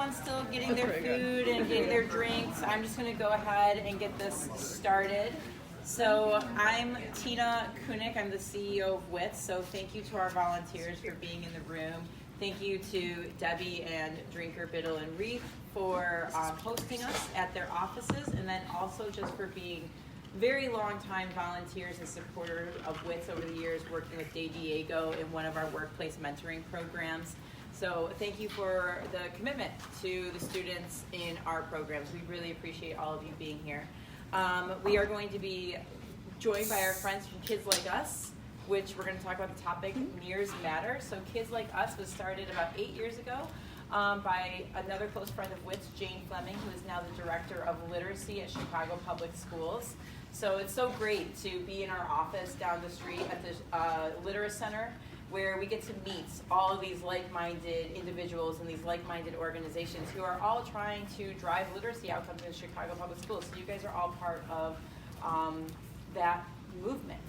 everyone's still getting their food and getting their drinks, I'm just going to go ahead and get this started. So I'm Tina Kunik, I'm the CEO of WITS, so thank you to our volunteers for being in the room. Thank you to Debbie and Drinker, Biddle, and Reef for hosting us at their offices, and then also just for being very long-time volunteers and supporters of WITS over the years, working with Day Diego in one of our workplace mentoring programs. So thank you for the commitment to the students in our programs. We really appreciate all of you being here. We are going to be joined by our friends from Kids Like Us, which we're going to talk about the topic, Mirrors Matter. So Kids Like Us was started about 8 years ago by another close friend of WITS, Jane Fleming, who is now the Director of Literacy at Chicago Public Schools. So it's so great to be in our office down the street at the Literate Center, where we get to meet all of these like-minded individuals and these like-minded organizations who are all trying to drive literacy outcomes in Chicago Public Schools. So you guys are all part of that movement.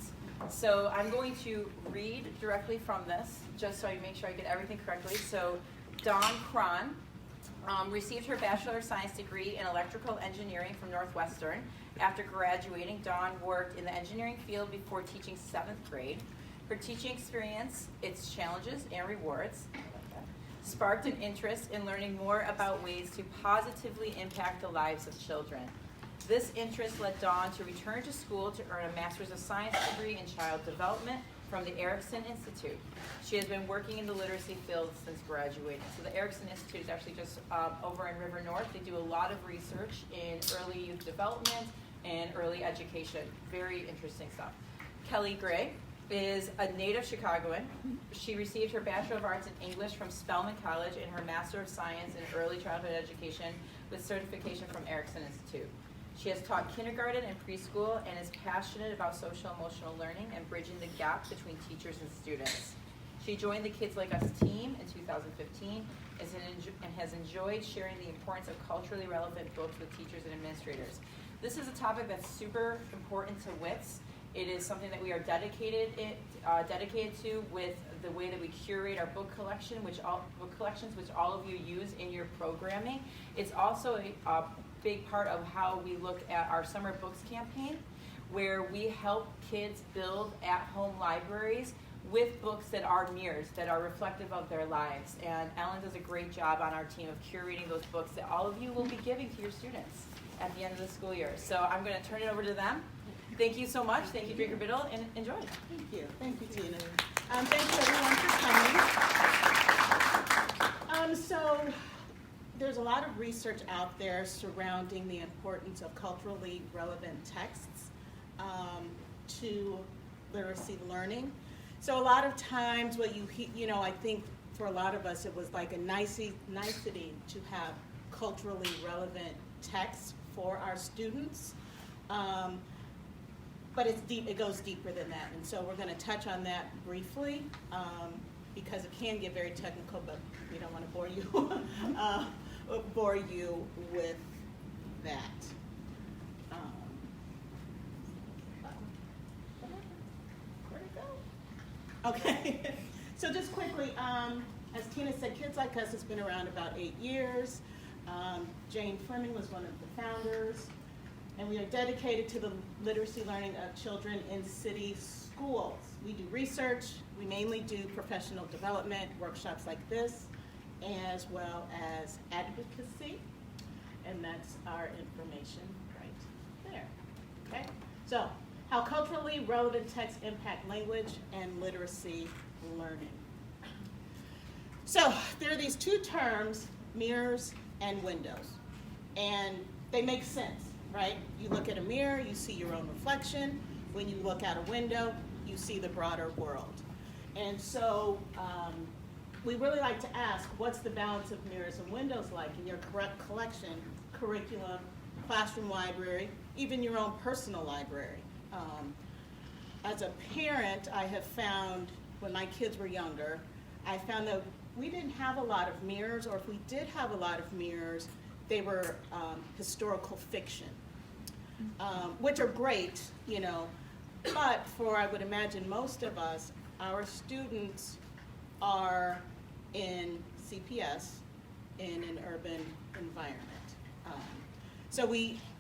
So I'm going to read directly from this, just so I make sure I get everything correctly. So Draan received her Bachelor of Science degree in Electrical Engineering from Northwestern. After graduating, Dawn worked in the engineering field before teaching 7th grade. Her teaching experience, its challenges and rewards, sparked an interest in learning more about ways to positively impact the lives of children. This interest led Dawn to return to school to earn a Master's of Science degree in Child Development from the Erickson Institute. She has been working in the literacy field since graduating. So the Erickson Institute is actually just over in River North. They do a lot of research in early youth development and early education. Very interesting stuff. Kelly Gray is a native Chicagoan. She received her Bachelor of Arts in English from Spelman College and her Master of Science in Early Childhood Education with certification from Erickson Institute. She has taught kindergarten and preschool and is passionate about social-emotional learning and bridging the gap between teachers and students. She joined the Kids Like Us team in 2015 and has enjoyed sharing the importance of culturally relevant books with teachers and administrators. This is a topic that's super important to WITS. It is something that we are dedicated to with the way that we curate our book collections, which all of you use in your programming. It's also a big part of how we look at our Summer Books campaign, where we help kids build at-home libraries with books that are mirrors, that are reflective of their lives. And Ellen does a great job on our team of curating those books that all of you will be giving to your students at the end of the school year. So I'm going to turn it over to them. Thank you so much. Thank you, Drinker Biddle, and enjoy. Thank you. Thank you, Tina. Thanks, everyone, for coming. So there's a lot of research out there surrounding the importance of culturally relevant texts to literacy learning. So a lot of times what I think for a lot of us it was like a nicety to have culturally relevant texts for our students. But it's deep. It goes deeper than that, and so we're going to touch on that briefly because it can get very technical. But we don't want to bore you with that. Where'd it go? Okay. So just quickly, as Tina said, Kids Like Us has been around about 8 years. Jane Fleming was one of the founders. And we are dedicated to the literacy learning of children in city schools. We do research, we mainly do professional development, workshops like this, as well as advocacy, and that's our information right there, okay? So, how culturally relevant texts impact language and literacy learning. So, there are these two terms, mirrors and windows, and they make sense. Right? You look at a mirror, you see your own reflection. When you look out a window, you see the broader world. And so we really like to ask, what's the balance of mirrors and windows like in your collection, curriculum, classroom library, even your own personal library? As a parent, I have found, when my kids were younger, I found that we didn't have a lot of mirrors, or if we did have a lot of mirrors, they were historical fiction, which are great, but for, I would imagine, most of us, our students are in CPS in an urban environment. So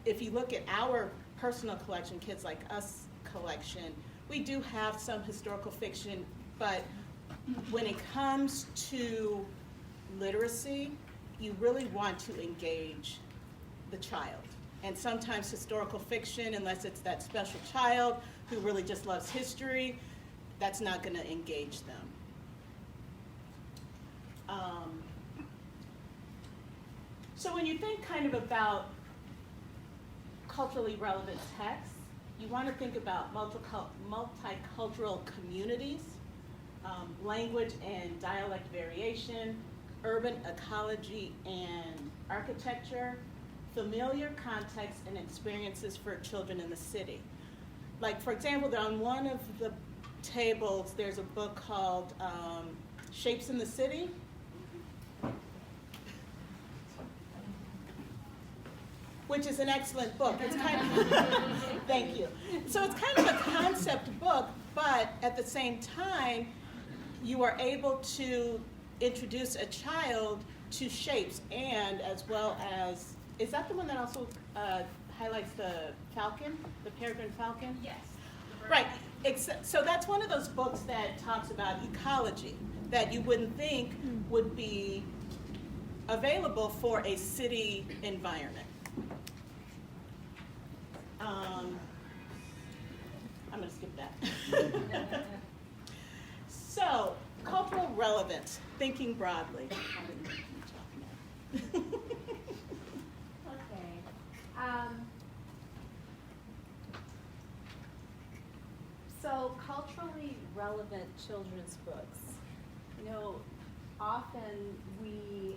if you look at our personal collection, Kids Like Us collection, we do have some historical fiction, but when it comes to literacy, you really want to engage the child. And sometimes historical fiction, unless it's that special child who really just loves history, that's not going to engage them. So when you think kind of about culturally relevant texts, you want to think about multicultural communities, language and dialect variation, urban ecology and architecture, familiar contexts and experiences for children in the city. Like, for example, on one of the tables, there's a book called Shapes in the City. Which is an excellent book. It's kind of, thank you. So it's kind of a concept book, but at the same time, you are able to introduce a child to shapes, and as well as, is that the one that also highlights the falcon, the peregrine falcon? Yes. Right. So that's one of those books that talks about ecology that you wouldn't think would be available for a city environment. I'm going to skip that. So, cultural relevance, thinking broadly. Okay. So culturally relevant children's books. You know, often we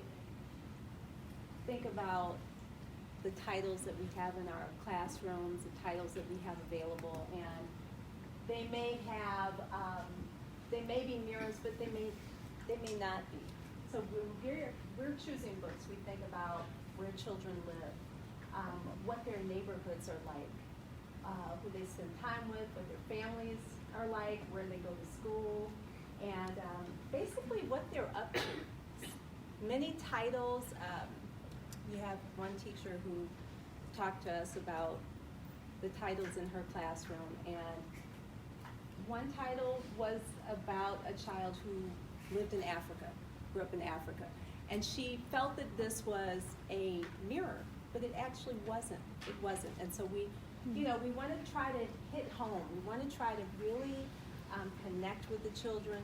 think about the titles that we have in our classrooms, the titles that we have available, and they may have, they may be mirrors, but they may not be. So we're choosing books. We think about where children live, what their neighborhoods are like, who they spend time with, what their families are like, where they go to school, and basically what they're up to. Many titles, we have one teacher who talked to us about the titles in her classroom, and one title was about a child who lived in Africa, grew up in Africa, and she felt that this was a mirror, but it actually wasn't. It wasn't, and so we want to try to hit home. We want to try to really connect with the children.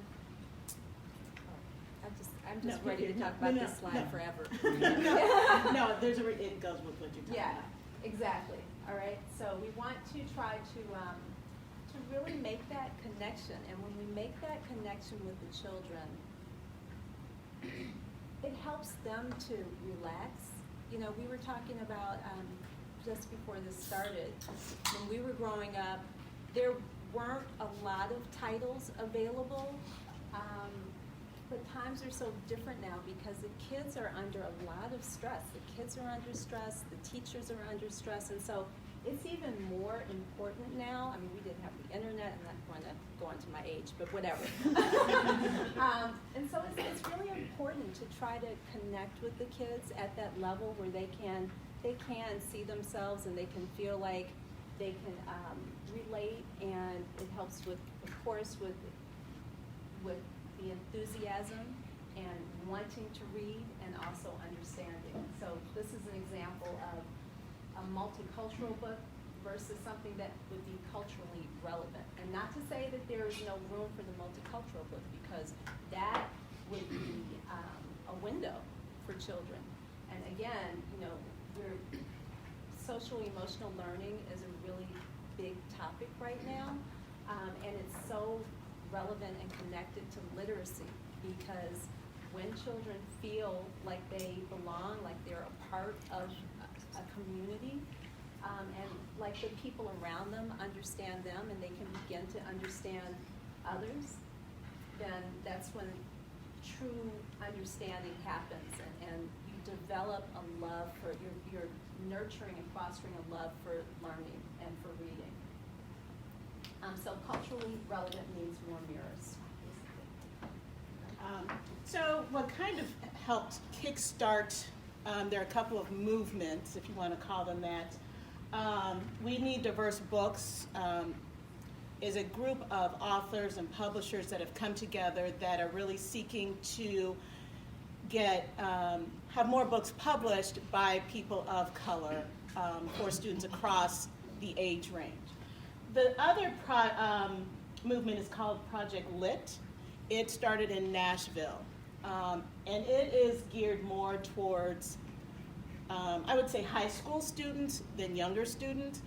I'm just ready to talk about this slide forever. No, it goes with what you're talking about. Exactly. All right. So we want to try to really make that connection, and when we make that connection with the children, it helps them to relax. You know, we were talking about just before this started, when we were growing up, there weren't a lot of titles available. But times are so different now because the kids are under a lot of stress. The kids are under stress, the teachers are under stress, and so it's even more important now. I mean, we didn't have the internet. I'm not going to go on to my age, but whatever. And so it's really important to try to connect with the kids at that level where they can see themselves and they can feel like they can relate, and it helps with, of course, with the enthusiasm and wanting to read and also understanding. So this is an example of a multicultural book versus something that would be culturally relevant. And not to say that there is no room for the multicultural book, because that would be a window for children. And again, social-emotional learning is a really big topic right now, and it's so relevant and connected to literacy, because when children feel like they belong, like they're a part of a community, and like the people around them understand them and they can begin to understand others, then that's when true understanding happens, and you develop a love for, you're nurturing and fostering a love for learning and for reading. So culturally relevant means more mirrors. So what kind of helped kickstart, there are a couple of movements, if you want to call them that. We Need Diverse Books is a group of authors and publishers that have come together that are really seeking to get have more books published by people of color for students across the age range. The other movement is called Project Lit. It started in Nashville, and it is geared more towards, I would say, high school students than younger students.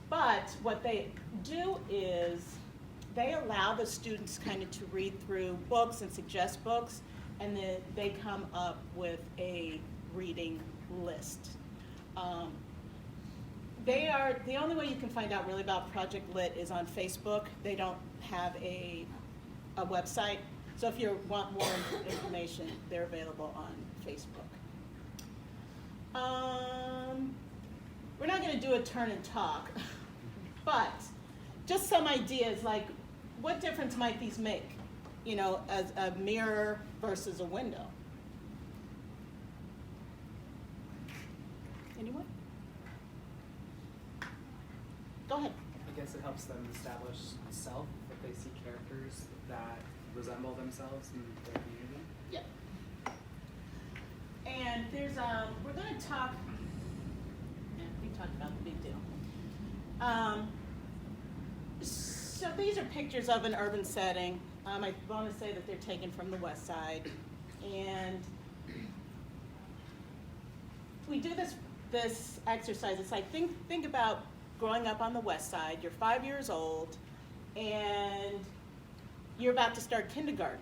But what they do is they allow the students kind of to read through books and suggest books, and then they come up with a reading list. They are, the only way you can find out really about Project Lit is on Facebook. They don't have a website. So if you want more information, they're available on Facebook. We're not going to do a turn and talk, but just some ideas like what difference might these make, you know, as a mirror versus a window? Anyone? Go ahead. I guess it helps them establish self if they see characters that resemble themselves in their community. Yeah. And there's we're going to talk. Yeah, we talked about the big deal. So these are pictures of an urban setting. I want to say that they're taken from the West Side, and we do this exercise. It's like think about growing up on the West Side. You're 5 years old, and you're about to start kindergarten.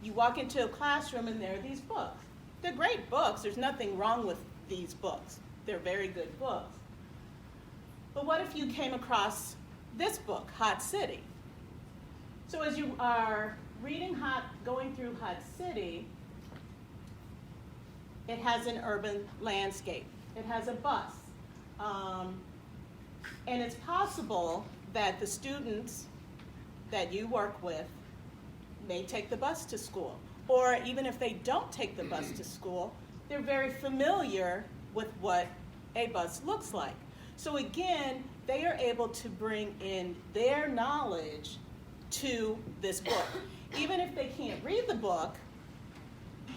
You walk into a classroom, and there are these books. They're great books. There's nothing wrong with these books. They're very good books. But what if you came across this book, Hot City? So as you are going through Hot City, it has an urban landscape. It has a bus. And it's possible that the students that you work with may take the bus to school. Or even if they don't take the bus to school, they're very familiar with what a bus looks like. So again, they are able to bring in their knowledge to this book. Even if they can't read the book,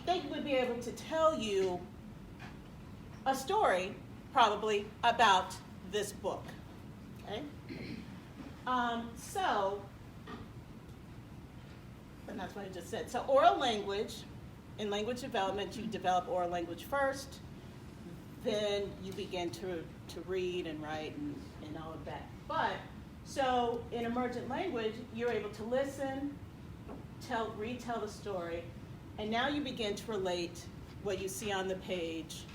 they would be able to tell you a story, probably, about this book. Okay? And that's what I just said. So oral language, in language development, you develop oral language first, then you begin to read and write and all of that. But, so in emergent language, you're able to listen, retell the story, and now you begin to relate what you see on the page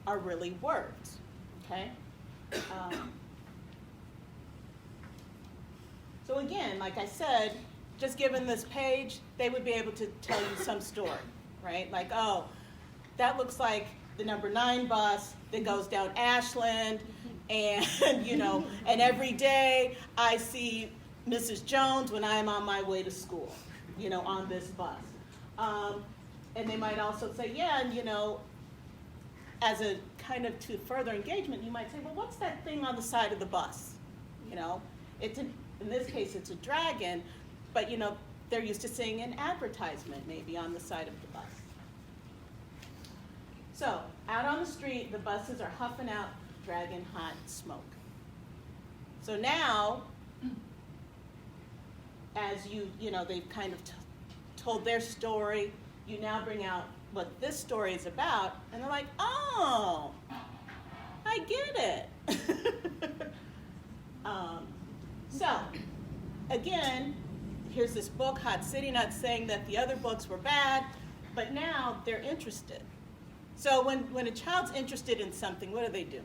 are really words, okay? So again, like I said, just given this page, they would be able to tell you some story, right? Like, oh, that looks like the number 9 bus that goes down Ashland, and you know, and every day I see Mrs. Jones when I'm on my way to school, you know, on this bus. And they might also say, yeah, and you know, as a kind of to further engagement, you might say, well, what's that thing on the side of the bus? You know, in this case, it's a dragon, but you know, they're used to seeing an advertisement maybe on the side of the bus. So, out on the street, the buses are huffing out dragon hot smoke. So now, as you know, they've kind of told their story, you now bring out what this story is about, and they're like, oh, I get it. So, again, here's this book, Hot City, not saying that the other books were bad, but now they're interested. So when a child's interested in something, what do?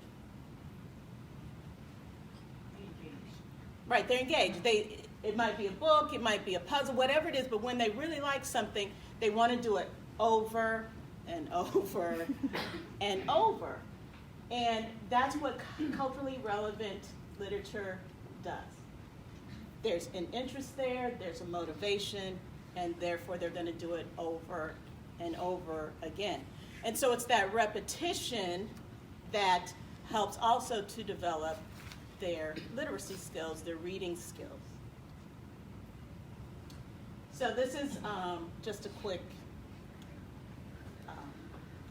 Right, they're engaged. It might be a book, it might be a puzzle, whatever it is, but when they really like something, they want to do it over and over and over. And that's what culturally relevant literature does. There's an interest there, there's a motivation, and therefore they're going to do it over and over again. And so it's that repetition that helps also to develop their literacy skills, their reading skills. So this is just a quick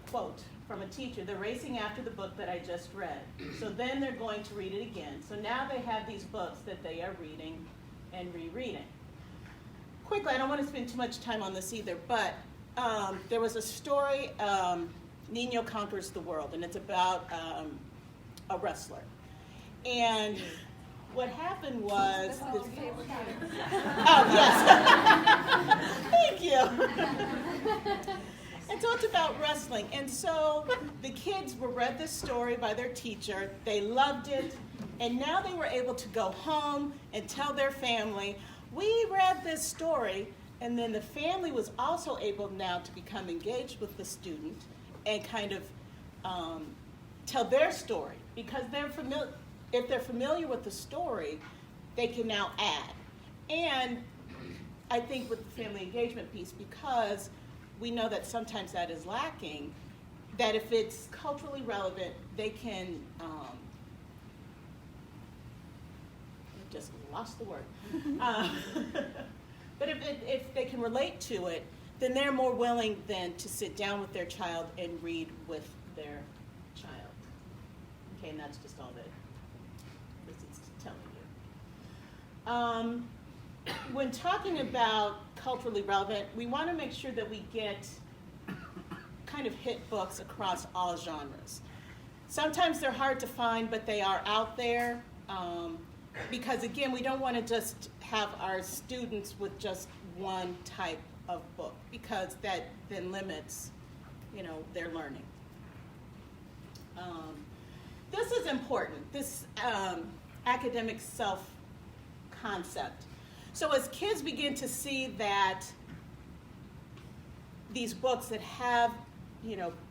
quote from a teacher. They're racing after the book that I just read. So then they're going to read it again. So now they have these books that they are reading and rereading. Quickly, I don't want to spend too much time on this either, but there was a story, Nino Conquers the World, and it's about a wrestler. And what happened was... Oh, yes. Thank you. And so it's about wrestling. And so the kids were read this story by their teacher. They loved it. And now they were able to go home and tell their family, we read this story. And then the family was also able now to become engaged with the student and kind of tell their story. Because if they're familiar with the story, they can now add. And I think with the family engagement piece, because we know that sometimes that is lacking, that if it's culturally relevant, they can, I just lost the word. But if they can relate to it, then they're more willing then to sit down with their child and read with their child. Okay, and that's just all that this is telling you. When talking about culturally relevant, we want to make sure that we get kind of hit books across all genres. Sometimes they're hard to find, but they are out there. Because again, we don't want to just have our students with just one type of book, because that then limits, their learning. This is important, this academic self-concept. So as kids begin to see that these books that have,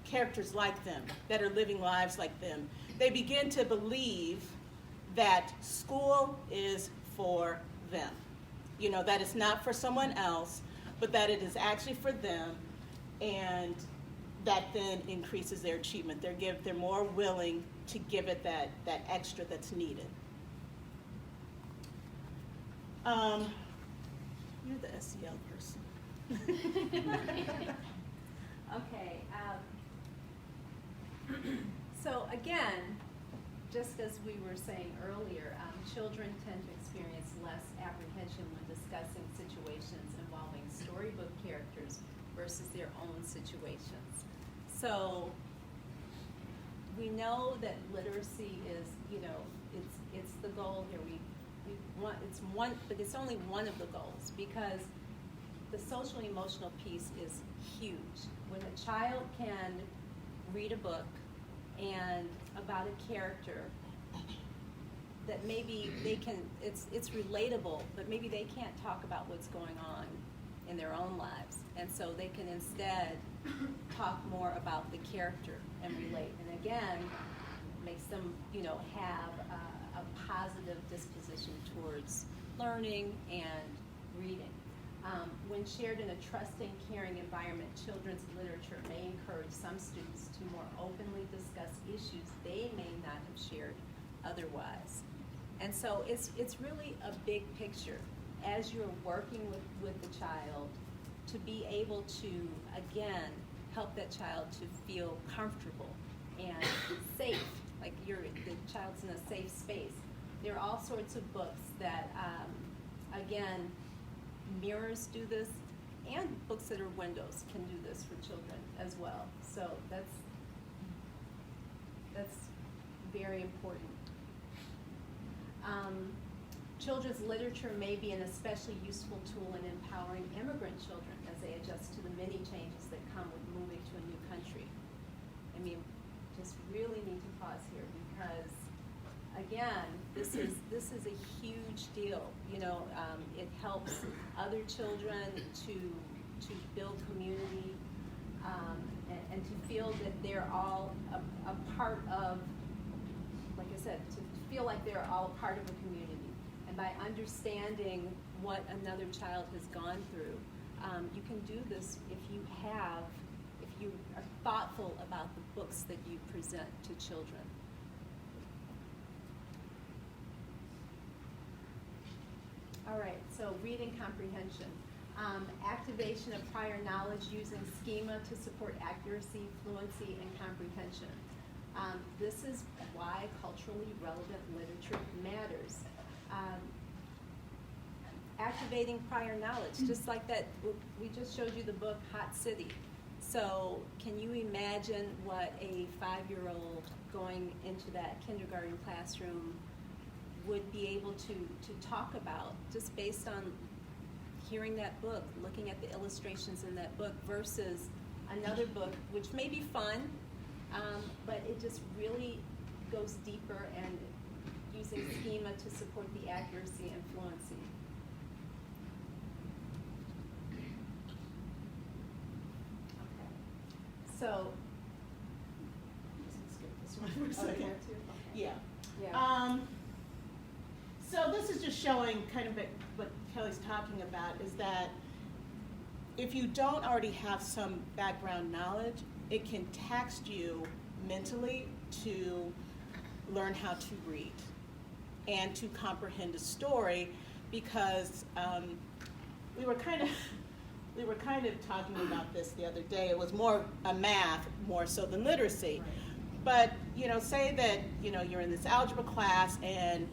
characters like them, that are living lives like them, they begin to believe that school is for them. That it's not for someone else, but that it is actually for them, and that then increases their achievement. They're more willing to give it that extra that's needed. You're the SEL person. Okay. So again, just as we were saying earlier, children tend to experience less apprehension when discussing situations involving storybook characters versus their own situations. So we know that literacy is, it's the goal here. But it's only one of the goals, because the social emotional piece is huge. When a child can read a book and about a character that maybe it's relatable, but maybe they can't talk about what's going on in their own lives, and so they can instead talk more about the character and relate, and again makes them have a positive disposition towards learning and reading. When shared in a trusting, caring environment, children's literature may encourage some students to more openly discuss issues they may not have shared otherwise. And so it's really a big picture. As you're working with the child, to be able to, again, help that child to feel comfortable and safe, like the child's in a safe space. There are all sorts of books that, again, mirrors do this, and books that are windows can do this for children as well. So that's very important. Children's literature may be an especially useful tool in empowering immigrant children as they adjust to the many changes that come with moving to a new country. I mean, just really need to pause here, because again, this is a huge deal. It helps other children to build community, and to feel that they're all a part of, like I said, to feel like they're all a part of a community. And by understanding what another child has gone through, You can do this if you are thoughtful about the books that you present to children. All right, so reading comprehension. Activation of prior knowledge using schema to support accuracy, fluency, and comprehension. This is why culturally relevant literature matters. Activating prior knowledge, just like that, we just showed you the book Hot City. So can you imagine what a 5-year-old going into that kindergarten classroom would be able to talk about just based on hearing that book, looking at the illustrations in that book versus another book, which may be fun, but it just really goes deeper and using schema to support the accuracy and fluency. Okay. So, Just skip this one for a second. okay. Yeah. Yeah. So this is just showing kind of what Kelly's talking about is that if you don't already have some background knowledge, it can tax you mentally to learn how to read and to comprehend a story, because we were kind of talking about this the other day. It was more a math more so than literacy. But say that you're in this algebra class and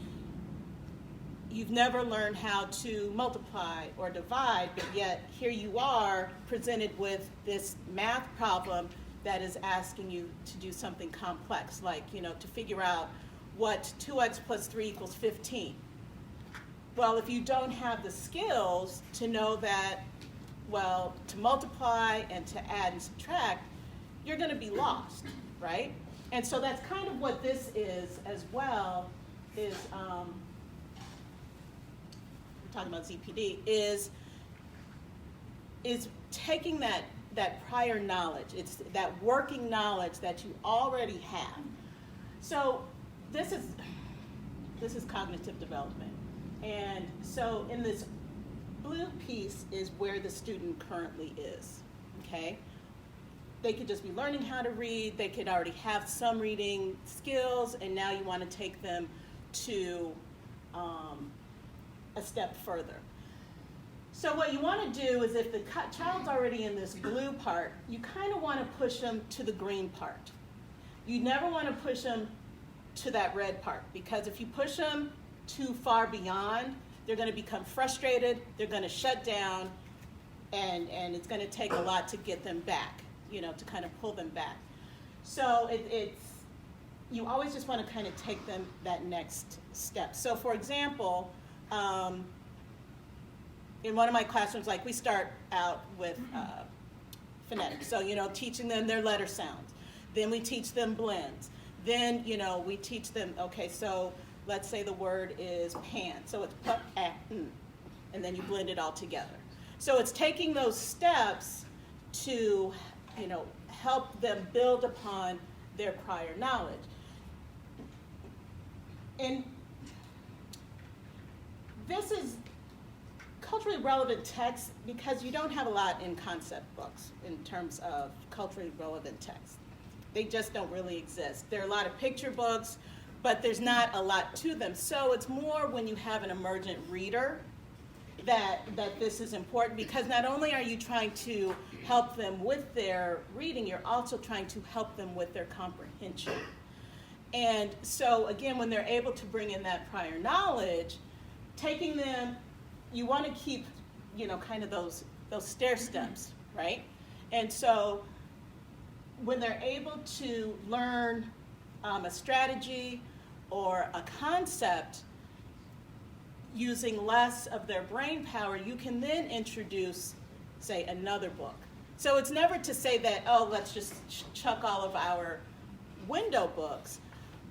you've never learned how to multiply or divide, but yet here you are presented with this math problem that is asking you to do something complex, like to figure out what 2x plus 3 equals 15. Well, if you don't have the skills to know that, well, to multiply and to add and subtract, you're going to be lost, right? And so that's kind of what this is as well, is we're talking about ZPD, is taking that prior knowledge. It's that working knowledge that you already have. So this is cognitive development. And so in this blue piece is where the student currently is, okay? They could just be learning how to read, they could already have some reading skills, and now you want to take them to a step further. So what you want to do is, if the child's already in this blue part, you kind of want to push them to the green part. You never want to push them to that red part, because if you push them too far beyond, they're going to become frustrated, they're going to shut down, and it's going to take a lot to get them back, to kind of pull them back. So you always just want to kind of take them that next step. So for example, in one of my classrooms, like we start out with phonetics. So, teaching them their letter sounds. Then we teach them blends. Then, we teach them, okay, so let's say the word is pan. So it's p, a, n, and then you blend it all together. So it's taking those steps to, help them build upon their prior knowledge. And this is culturally relevant text because you don't have a lot in concept books in terms of culturally relevant text. They just don't really exist. There are a lot of picture books, but there's not a lot to them. So it's more when you have an emergent reader that this is important, because not only are you trying to help them with their reading, you're also trying to help them with their comprehension. And so again, when they're able to bring in that prior knowledge, taking them, you want to keep, kind of those stair steps, right? And so when they're able to learn a strategy or a concept using less of their brain power, you can then introduce, say, another book. So it's never to say that, oh, let's just chuck all of our window books,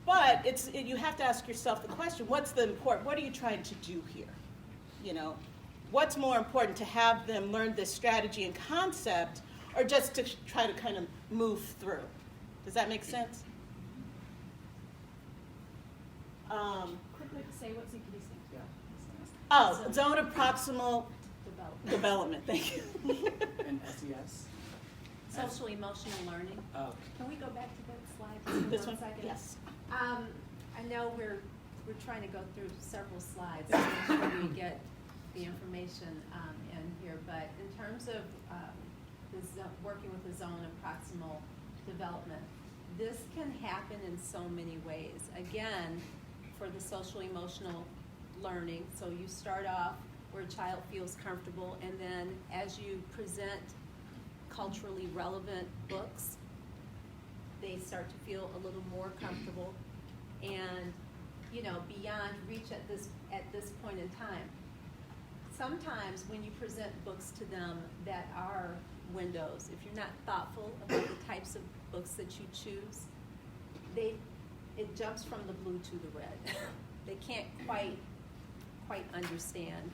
but you have to ask yourself the question, what are you trying to do here? What's more important, to have them learn this strategy and concept, or just to try to kind of move through? Does that make sense? Quickly say what CPD stands for. Yeah. Oh, zone of proximal Development, thank you. And SES? Social emotional learning. Oh, Can we go back to that slide just for This one one? second? Yes. I know we're trying to go through several slides to make sure we get the information in here, but in terms of working with the zone of proximal development, this can happen in so many ways. Again, for the social emotional learning, so you start off where a child feels comfortable, and then as you present culturally relevant books, they start to feel a little more comfortable, and beyond reach at this point in time. Sometimes when you present books to them that are windows, if you're not thoughtful about the types of books that you choose, it jumps from the blue to the red. They can't quite understand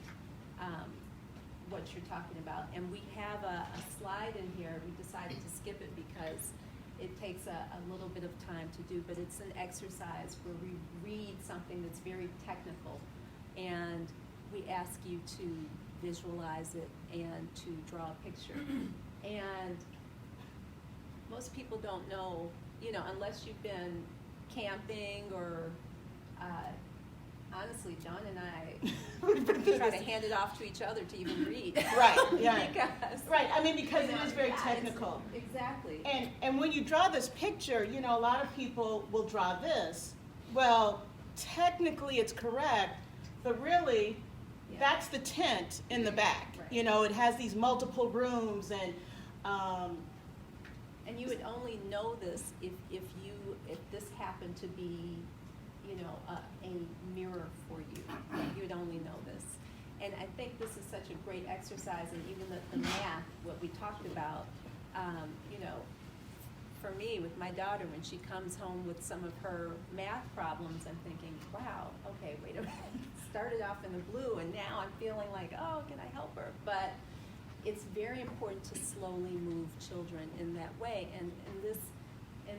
what you're talking about. And we have a slide in here. We decided to skip it because it takes a little bit of time to do, but it's an exercise where we read something that's very technical, and we ask you to visualize it and to draw a picture. And most people don't know, unless you've been camping or honestly, John and I try to hand it off to each other to even read. Right, yeah. Because, Right, because it is very technical. Exactly. And when you draw this picture, a lot of people will draw this. Well, technically it's correct, but really, that's the tent in the back. Right. It has these multiple rooms, and you would only know this if this happened to be, a mirror for you. You would only know this. And I think this is such a great exercise, and even the math, what we talked about, for me, with my daughter, when she comes home with some of her math problems, I'm thinking, wow, okay, wait a minute. Started off in the blue, and now I'm feeling like, oh, can I help her? But it's very important to slowly move children in that way. And in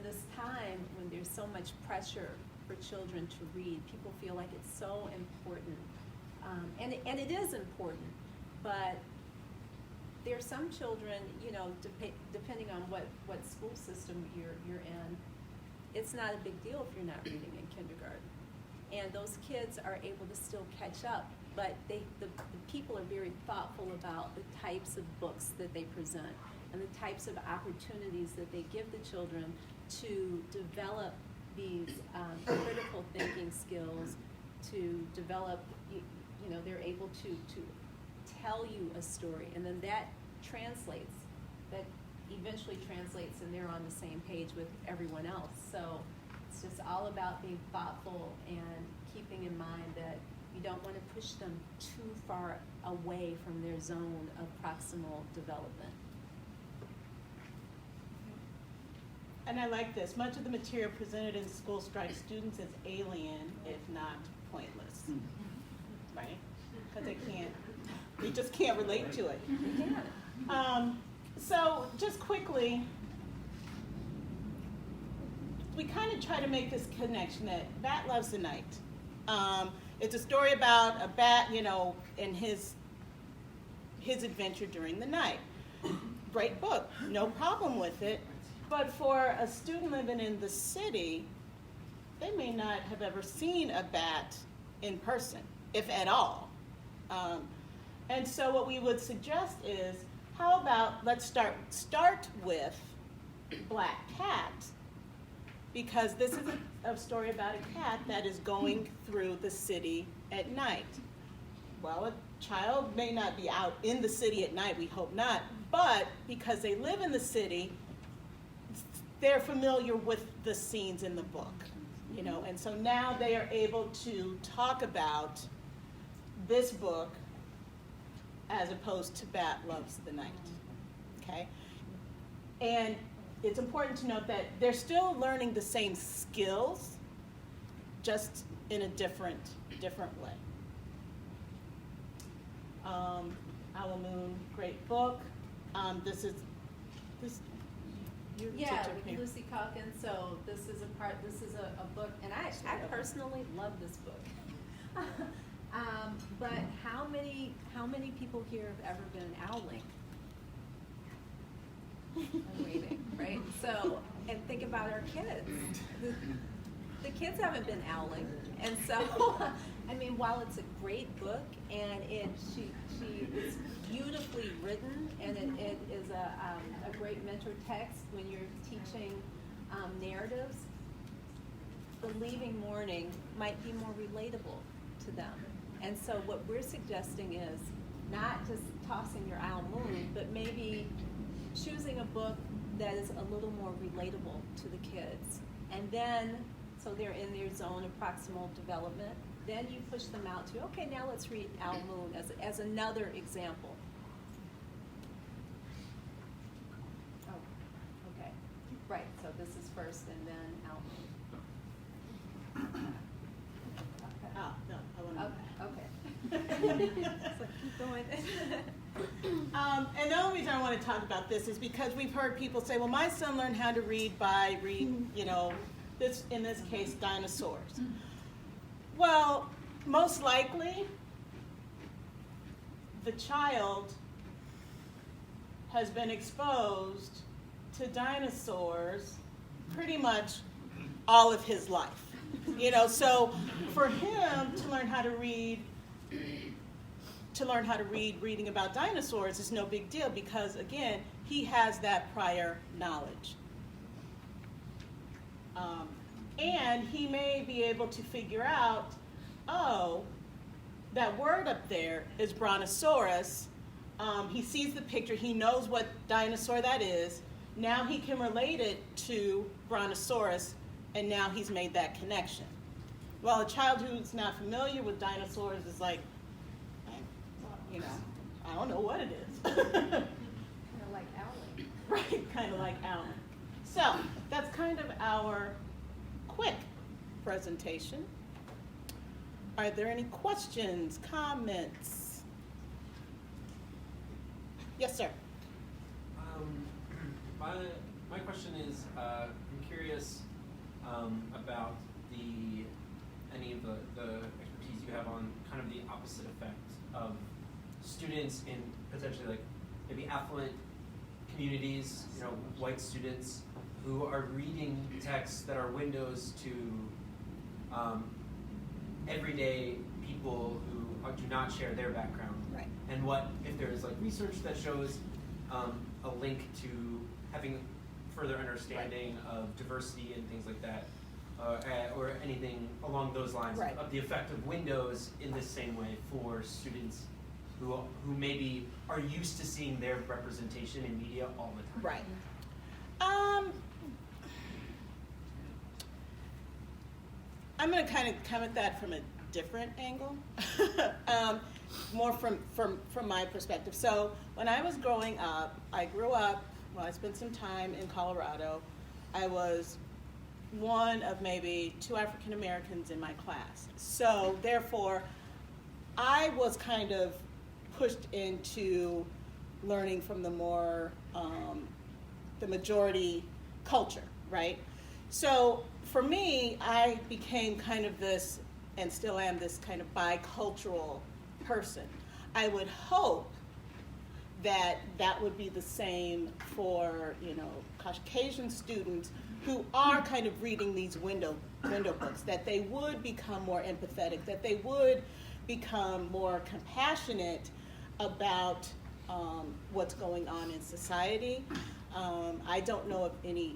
this time when there's so much pressure for children to read, people feel like it's so important. And it is important, but there are some children, depending on what school system you're in, it's not a big deal if you're not reading in kindergarten. And those kids are able to still catch up, but the people are very thoughtful about the types of books that they present and the types of opportunities that they give the children to develop these critical thinking skills, to develop, they're able to tell you a story, and then that eventually translates, and they're on the same page with everyone else. So it's just all about being thoughtful and keeping in mind that you don't want to push them too far away from their zone of proximal development. And I like this. Much of the material presented in school strikes students as alien, if not pointless. Right? Because they just can't relate to it. So just quickly, we kind of try to make this connection that Bat loves the night. It's a story about a bat, and his adventure during the night. Great book, no problem with it. But for a student living in the city, they may not have ever seen a bat in person, if at all. And so what we would suggest is, how about let's start with Black Cat, because this is a story about a cat that is going through the city at night. Well, a child may not be out in the city at night, we hope not, but because they live in the city, they're familiar with the scenes in the book, and so now they are able to talk about this book as opposed to Bat Loves the Night, okay? And it's important to note that they're still learning the same skills, just in a different way. Owl Moon, great book. This. Yeah, with Lucy Calkins. So this is a book, and I personally love this book. But how many people here have ever been owling? I'm waiting, right? So, and think about our kids. The kids haven't been owling, and so, I mean, while it's a great book and she is beautifully written, and it is a great mentor text when you're teaching narratives, the leaving morning might be more relatable to them. And so what we're suggesting is not just tossing your owl moon, but maybe choosing a book that is a little more relatable to the kids. And then, so they're in their zone of proximal development, then you push them out to, okay, now let's read Owl Moon as another example. Oh, okay. Right, so this is first and then Owl Moon. Oh, no, I want to. Okay. So keep going. And the only reason I want to talk about this is because we've heard people say, well, my son learned how to read by this, in this case, dinosaurs. Well, most likely, the child has been exposed to dinosaurs pretty much all of his life. So for him to learn how to read, reading about dinosaurs is no big deal because, again, he has that prior knowledge. And he may be able to figure out, oh, that word up there is brontosaurus. He sees the picture, he knows what dinosaur that is. Now he can relate it to brontosaurus, and now he's made that connection. Well, a child who's not familiar with dinosaurs is like, I don't know what it is. Kind of like owling. Right, kind of like owling. So that's kind of our quick presentation. Are there any questions, comments? Yes, sir. My question is, I'm curious about any of the expertise you have on kind of the opposite effect of students in potentially like maybe affluent communities, white students who are reading texts that are windows to everyday people who do not share their background. Right. And what if there's like research that shows a link to having further understanding of diversity and things like that, or anything along those lines, right, of the effect of windows in this same way for students who maybe are used to seeing their representation in media all the time. Right. I'm going to kind of come at that from a different angle, more from my perspective. So when I was growing up, I spent some time in Colorado. I was one of maybe 2 African Americans in my class. So therefore, I was kind of pushed into learning from the more, the majority culture, right? So for me, I became kind of this, and still am this kind of bicultural person. I would hope that that would be the same for, Caucasian students who are kind of reading these window books, that they would become more empathetic, that they would become more compassionate about what's going on in society. I don't know of any,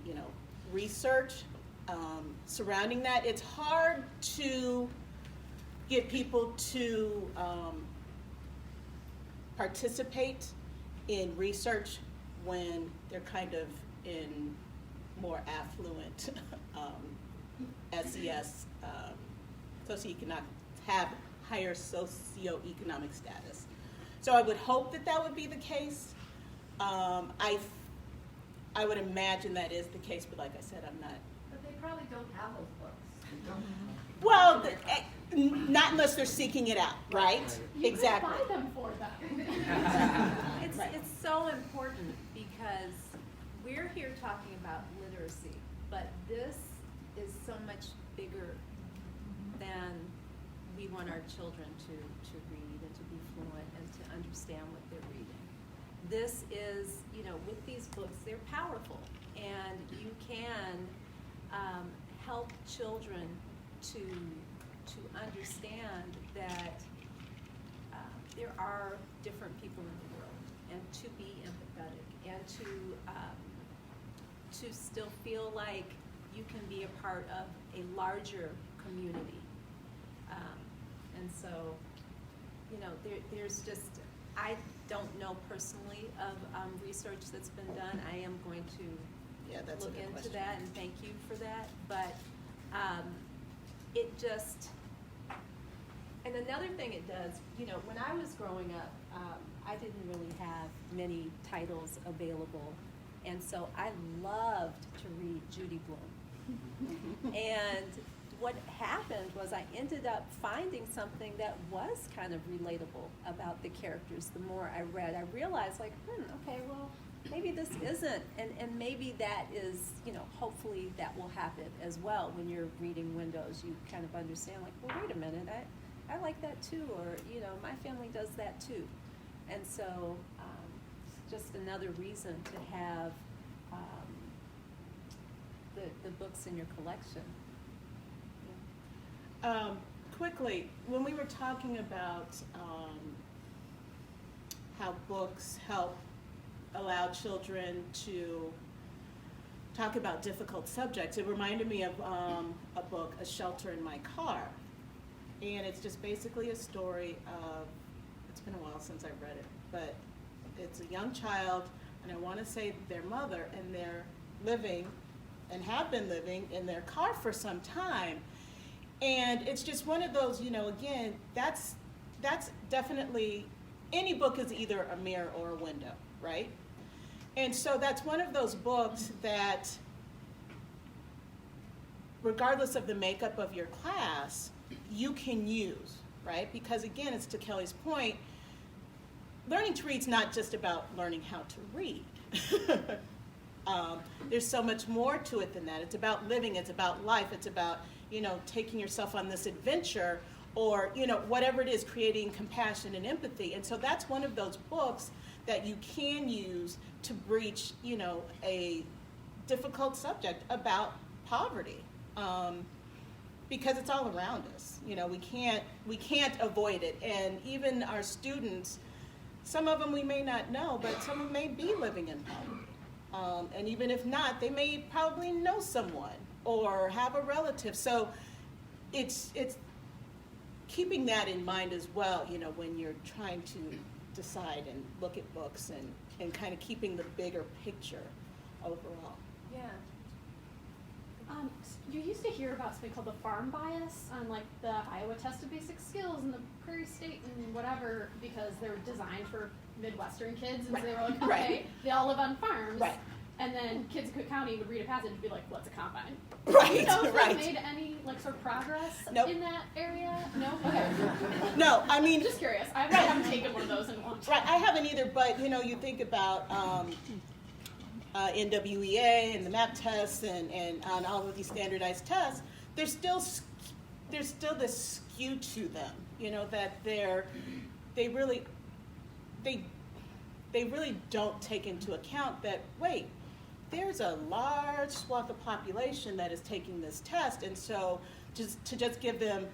research surrounding that. It's hard to get people to participate in research when they're kind of in more affluent SES, socioeconomic, have higher socioeconomic status. So I would hope that would be the case. I would imagine that is the case, but like I said, I'm not. But they probably don't have those books. Well, not unless they're seeking it out, right? You Exactly. could buy them for them. It's so important because we're here talking about literacy, but this is so much bigger than we want our children to read and to be fluent and to understand what they're reading. This is, you know, with these books, they're powerful, and you can help children to understand that there are different people in the world, and to be empathetic, and to still feel like you can be a part of a larger community. And so, you know, there's just, I don't know personally of research that's been done. I am going to that's a look good into question. that, and thank you for that. But it just, and another thing it does, you know, when I was growing up, I didn't really have many titles available, and so I loved to read Judy Blume. And what happened was I ended up finding something that was kind of relatable about the characters. The more I read, I realized, like, okay, well, maybe this isn't, and maybe that is, you know, hopefully that will happen as well. When you're reading Windows, you kind of understand, like, well, wait a minute, I like that too, or, you know, my family does that too. And so just another reason to have the books in your collection. Quickly, when we were talking about how books help allow children to talk about difficult subjects, it reminded me of a book, A Shelter in My Car. And it's just basically a story of, it's been a while since I've read it, but it's a young child, and I want to say their mother, and they're living and have been living in their car for some time. And it's just one of those, you know, again, that's definitely, any book is either a mirror or a window, right? And so that's one of those books that, regardless of the makeup of your class, you can use, right? Because again, it's to Kelly's point, learning to read is not just about learning how to read. There's so much more to it than that. It's about living, it's about life, it's about, you know, taking yourself on this adventure, or, you know, whatever it is, creating compassion and empathy. And so that's one of those books that you can use to breach, you know, a difficult subject about poverty, because it's all around us. You know, we can't avoid it. And even our students, some of them we may not know, but some of them may be living in poverty. And even if not, they may probably know someone or have a relative. So it's keeping that in mind as well, you know, when you're trying to decide and look at books, and kind of keeping the bigger picture overall. Yeah. You used to hear about something called the farm bias on, like, the Iowa Test of Basic Skills and the Prairie State and whatever, because they're designed for Midwestern kids, and so they were like, okay, Right. They all live on farms. Right. And then kids in Cook County would read a passage and be like, what's a combine? Right, Do you know if right. they made any, like, sort of progress Nope. in that area? No? Okay. No, I mean, Just curious. I haven't taken one of those in a long time. right, I haven't either, but, you know, you think about NWEA and the MAP tests and on all of these standardized tests, there's still this skew to them, you know, that they really don't take into account that, wait, there's a large swath of population that is taking this test, and so just give them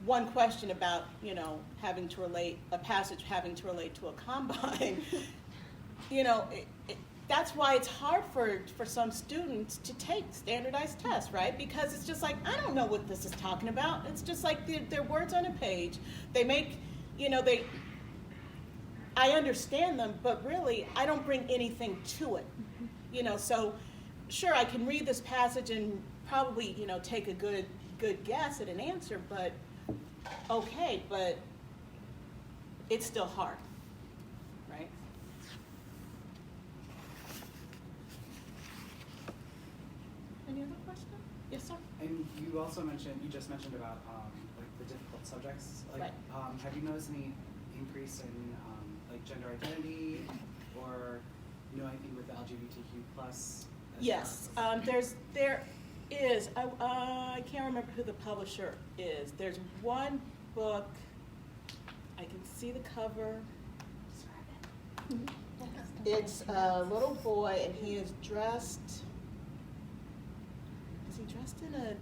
one question about, you know, having to relate to a combine, you know, that's why it's hard for some students to take standardized tests, right? Because it's just like, I don't know what this is talking about. It's just like they're words on a page. They make, you know, I understand them, but really, I don't bring anything to it. You know, so sure, I can read this passage and probably, you know, take a good guess at an answer, but okay, but it's still hard, right? Any other question? Yes, sir. And you just mentioned about like the difficult subjects. Like, Right. Have you noticed any increase in like gender identity, or you know anything with the LGBTQ plus? Yes, there is. I can't remember who the publisher is. There's one book. I can see the cover. It's a little boy, and he is dressed. Is he dressed in a?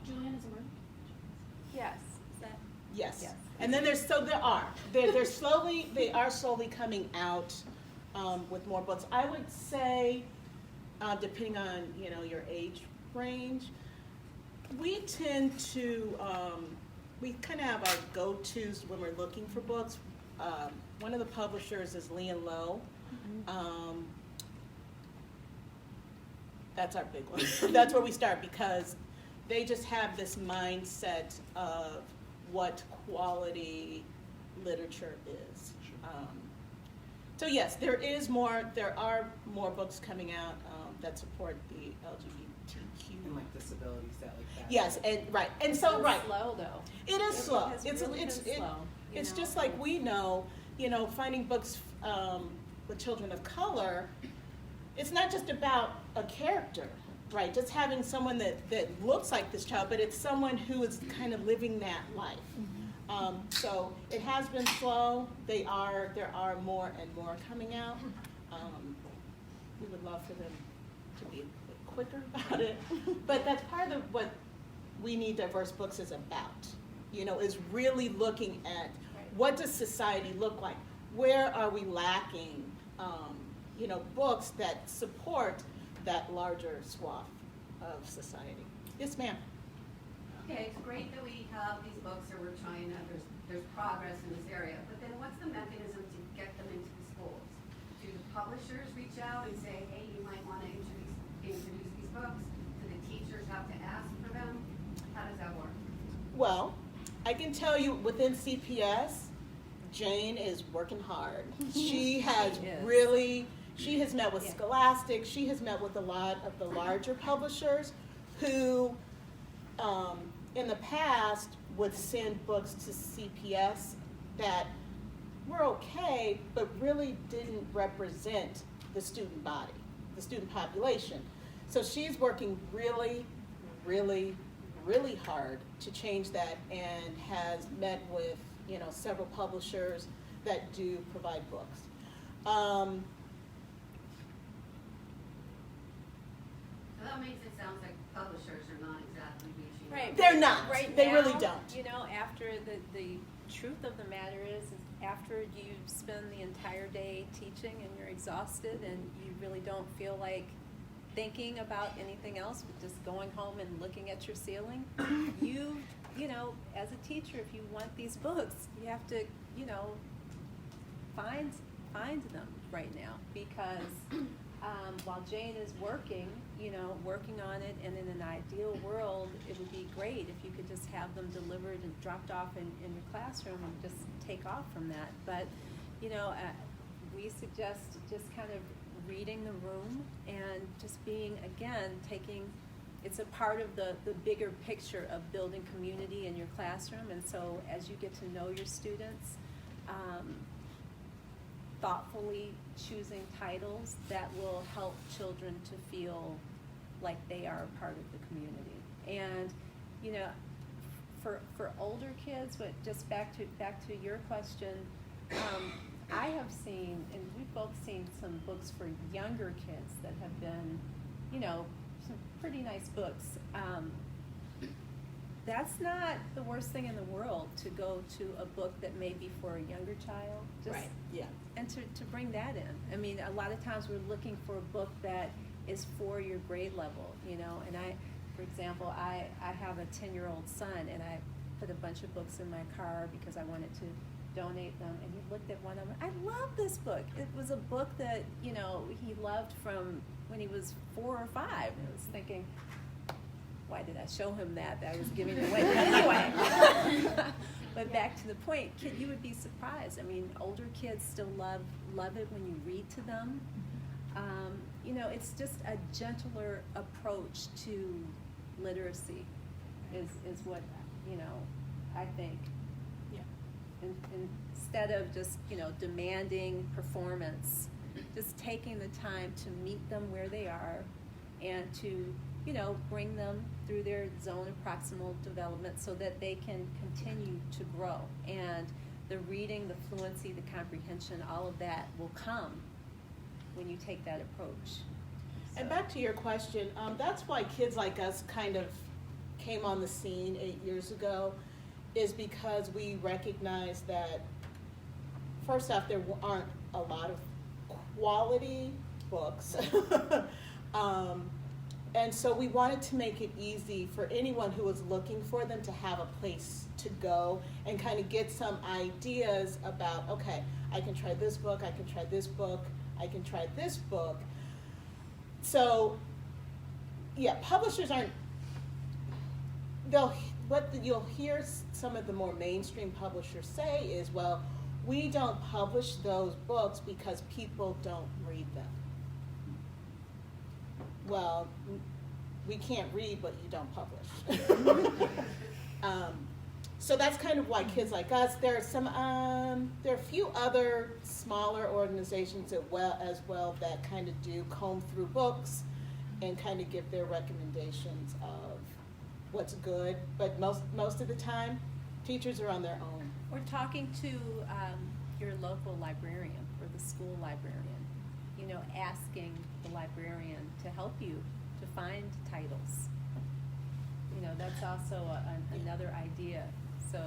Julian is a word. Yes. Is that? Yes. Yes. And then they are slowly coming out with more books. I would say, depending on your age range, we tend to we kind of have our go-tos when we're looking for books. One of the publishers is Lee and Low. That's our big one. That's where we start because they just have this mindset of what quality literature is. So yes, there are more books coming out that support the LGBTQ. And like disabilities that like that. Yes, and right, and so right. Slow though. It is slow. It's really been slow. It's just like we know, finding books with children of color. It's not just about a character, right? Just having someone that looks like this child, but it's someone who is kind of living that life. So it has been slow. There are more and more coming out. We would love for them to be a bit quicker about it, but that's part of what We Need Diverse Books is about. Is really looking at what does society look like? Where are we lacking? Books that support that larger swath of society. Yes, ma'am. Okay, it's great that we have these books or we're trying to, there's progress in this area, but then what's the mechanism to get them into the schools? Do the publishers reach out and say, hey, you might want to introduce these books? Do the teachers have to ask for them? How does that work? Well, I can tell you within CPS, Jane is working hard. She has she has met with Scholastic, she has met with a lot of the larger publishers who in the past would send books to CPS that were okay, but really didn't represent the student body, the student population. So she's working really, really, really hard to change that and has met with several publishers that do provide books. So that makes it sound like publishers are not exactly reaching out. Right. They're not. Right They now, really don't. After the truth of the matter is after you spend the entire day teaching and you're exhausted and you really don't feel like thinking about anything else but just going home and looking at your ceiling, you as a teacher, if you want these books, you have to, find them right now because while Jane is working on it, and in an ideal world, it would be great if you could just have them delivered and dropped off in your classroom and just take off from that. But, we suggest just kind of reading the room and just being, again, it's a part of the bigger picture of building community in your classroom. And so as you get to know your students, thoughtfully choosing titles that will help children to feel like they are a part of the community. And for older kids, but just back to your question, I have seen, and we've both seen some books for younger kids that have been, some pretty nice books. That's not the worst thing in the world to go to a book that may be for a younger child. Right. Yeah. And to bring that in. I mean, a lot of times we're looking for a book that is for your grade level, and for example, I have a 10-year-old son, and I put a bunch of books in my car because I wanted to donate them, and he looked at one of them. I love this book. It was a book that, he loved from when he was 4 or 5. And I was thinking, why did I show him that I was giving it away? But anyway, but back to the point, you would be surprised. I mean, older kids still love it when you read to them. It's just a gentler approach to literacy is what, I think. Yeah. Instead of just, demanding performance, just taking the time to meet them where they are and to bring them through their zone of proximal development so that they can continue to grow. And the reading, the fluency, the comprehension, all of that will come when you take that approach. And back to your question, that's why kids like us kind of came on the scene 8 years ago, is because we recognized that, first off, there aren't a lot of quality books. And so we wanted to make it easy for anyone who was looking for them to have a place to go and kind of get some ideas about, okay, I can try this book, I can try this book, I can try this book. So, yeah, publishers aren't, you'll hear some of the more mainstream publishers say is, well, we don't publish those books because people don't read them. Well, we can't read what you don't publish. So that's kind of why kids like us, there are a few other smaller organizations as well that kind of do comb through books and kind of give their recommendations of what's good, but most of the time, teachers are on their own. Or talking to your local librarian or the school librarian, asking the librarian to help you to find titles. That's also another idea. So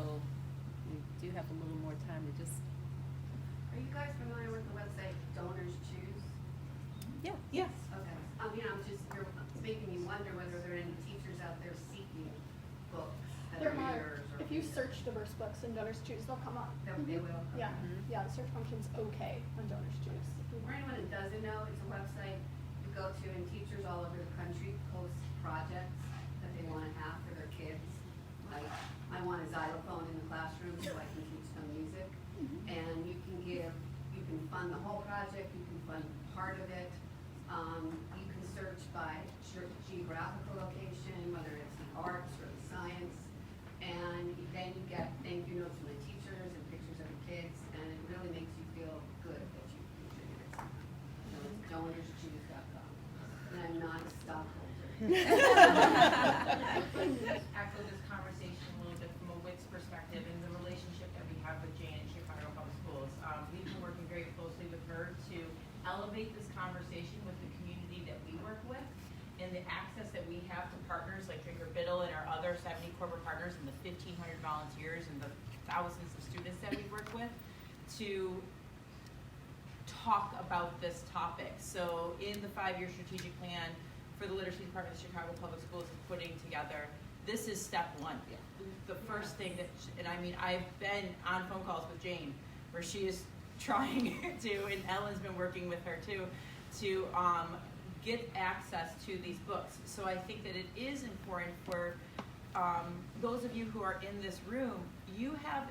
we do have a little more time to just. Are you guys familiar with the website Donors Choose? Yeah. Yes. Okay. It's making me wonder whether there are any teachers out there seeking books that There are are. yours. Or If you search diverse books and Donors Choose, they'll come up. They will. Yeah, Mhm. yeah, the search function's okay on Donors Choose. For anyone that doesn't know, it's a website you go to, and teachers all over the country post projects that they want to have for their kids. Like, I want a xylophone in the classroom so I can teach them music. And you can fund the whole project, you can fund part of it. You can search by geographical location, whether it's the arts or the science. And then you get thank you notes from the teachers and pictures of the kids, and it really makes you feel good that you contributed something. So it's donorschoose.com. And I'm not a stockholder. Echo this conversation a little bit from a WITS perspective and the relationship that we have with Jane in Chicago Public Schools. We've been working very closely with her to elevate this conversation with the community that we work with and the access that we have to partners like Drinker Biddle and our other 70 corporate partners and the 1,500 volunteers and the thousands of students that we work with to talk about this topic. So in the 5-year strategic plan for the Literacy Department of Chicago Public Schools is putting together, this is step one. The first thing I've been on phone calls with Jane where she is trying to, and Ellen's been working with her too, to get access to these books. So I think that it is important for those of you who are in this room, you have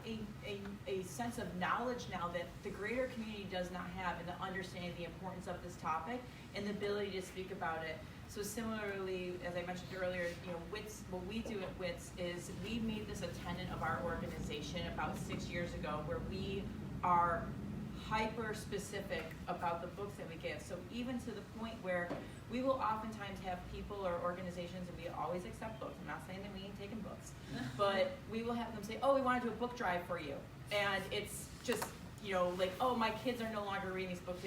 a sense of knowledge now that the greater community does not have, and the understanding the importance of this topic and the ability to speak about it. So similarly, as I mentioned earlier, WITS, what we do at WITS is we made this a tenet of our organization about 6 years ago, where we are hyper specific about the books that we give. So even to the point where we will oftentimes have people or organizations, and we always accept books. I'm not saying that we ain't taking books, but we will have them say, oh, we want to do a book drive for you. And it's just, like, oh, my kids are no longer reading these books.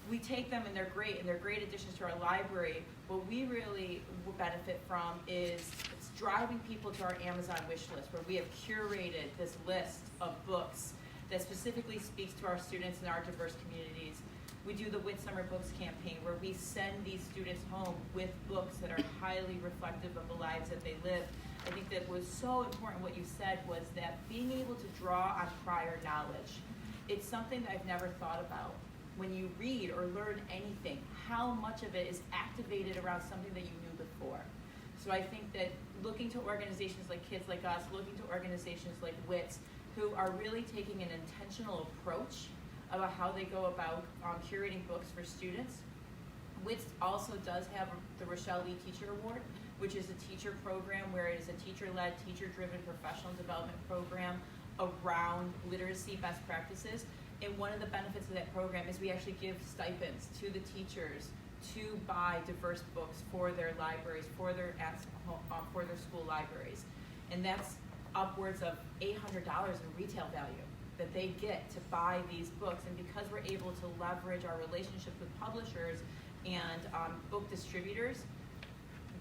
We take them and they're great additions to our library. What we really benefit from is it's driving people to our Amazon wish list, where we have curated this list of books that specifically speaks to our students and our diverse communities. We do the WITS Summer Books campaign, where we send these students home with books that are highly reflective of the lives that they live. I think that was so important what you said was that being able to draw on prior knowledge. It's something that I've never thought about. When you read or learn anything, how much of it is activated around something that you knew before. So I think that looking to organizations like Kids Like Us, looking to organizations like WITS, who are really taking an intentional approach about how they go about curating books for students. WITS also does have the Rochelle Lee Teacher Award, which is a teacher program where it is a teacher-led, teacher-driven professional development program around literacy best practices. And one of the benefits of that program is we actually give stipends to the teachers to buy diverse books for their libraries, for their school libraries. And that's upwards of $800 in retail value that they get to buy these books. And because we're able to leverage our relationship with publishers and book distributors,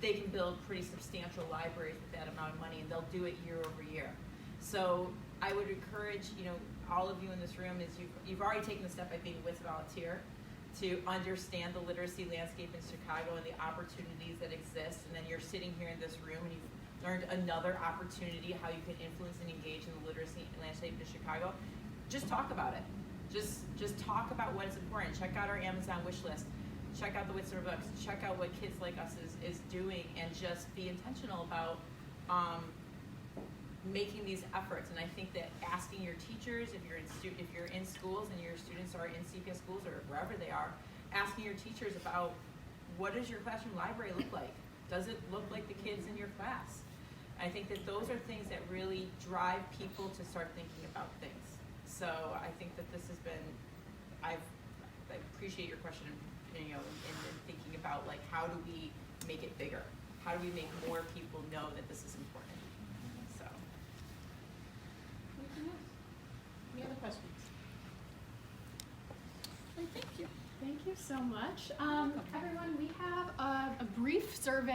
they can build pretty substantial libraries with that amount of money, and they'll do it year over year. So I would encourage, all of you in this room, is you've already taken the step by being WITS volunteer to understand the literacy landscape in Chicago and the opportunities that exist, and then you're sitting here in this room and you've learned another opportunity how you can influence and engage in the literacy landscape in Chicago. Just talk about it. Just talk about what is important. Check out our Amazon wish list. Check out the WITS books. Check out what Kids Like Us is doing, and just be intentional about making these efforts. And I think that asking your teachers, if you're in schools and your students are in CPS schools or wherever they are, asking your teachers about what does your classroom library look like? Does it look like the kids in your class? I think that those are things that really drive people to start thinking about things. So I think that this has been, I appreciate your question, and thinking about like, how do we make it bigger? How do we make more people know that this is important? So. Any other questions? Thank you. Thank you so much. Everyone, we have a brief survey